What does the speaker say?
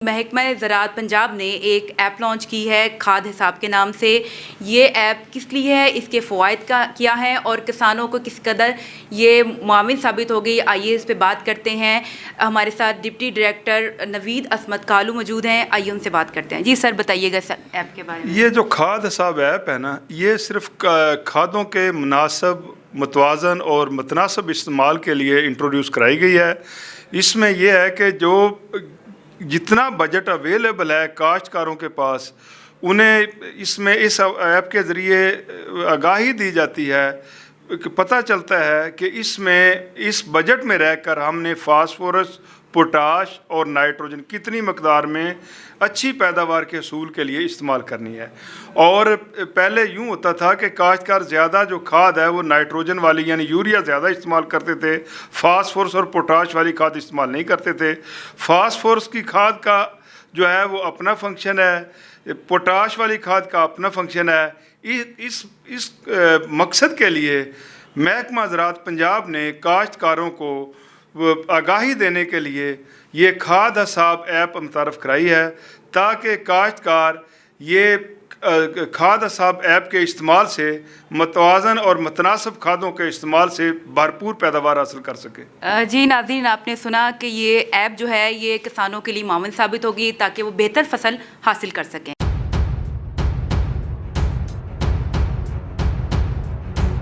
محکمہ زراعت پنجاب نے ایک ایپ لانچ کی ہے کھاد حساب کے نام سے۔ یہ ایپ کس لیے ہے، اس کے فوائد کیا ہیں اور کسانوں کو کس قدر یہ معاون ثابت ہوگی، آئیے اس پہ بات کرتے ہیں۔ ہمارے ساتھ ڈپٹی ڈائریکٹر نوید عصمت کالو موجود ہیں، آئیے ان سے بات کرتے ہیں۔ جی سر، بتائیے گا اس ایپ کے بارے میں۔ یہ جو کھاد حساب ایپ ہے نا، یہ صرف کھادوں کے مناسب، متوازن اور متناسب استعمال کے لیے انٹروڈیوس کرائی گئی ہے۔ اس میں یہ ہے کہ جو جتنا بجٹ اویلیبل ہے کاشتکاروں کے پاس، انہیں اس میں اس ایپ کے ذریعے آگاہی دی جاتی ہے کہ پتہ چلتا ہے کہ اس میں اس بجٹ میں رہ کر ہم نے فاسفورس، پوٹاش اور نائٹروجن کتنی مقدار میں اچھی پیداوار کے حصول کے لیے استعمال کرنی ہے۔ اور پہلے یوں ہوتا تھا کہ کاشتکار زیادہ جو کھاد ہے وہ نائٹروجن والی یعنی یوریا زیادہ استعمال کرتے تھے، فاسفورس اور پوٹاش والی کھاد استعمال نہیں کرتے تھے۔ فاسفورس کی کھاد کا جو ہے وہ اپنا فنکشن ہے، پوٹاش والی کھاد کا اپنا فنکشن ہے۔ اس مقصد کے لیے محکمہ زراعت پنجاب نے کاشتکاروں کو آگاہی دینے کے لیے یہ کھاد حساب ایپ متعارف کرائی ہے، تاکہ کاشتکار یہ کھاد حساب ایپ کے استعمال سے متوازن اور متناسب کھادوں کے استعمال سے بھرپور پیداوار حاصل کر سکے۔ جی ناظرین، آپ نے سنا کہ یہ ایپ جو ہے یہ کسانوں کے لیے معاون ثابت ہوگی تاکہ وہ بہتر فصل حاصل کر سکیں۔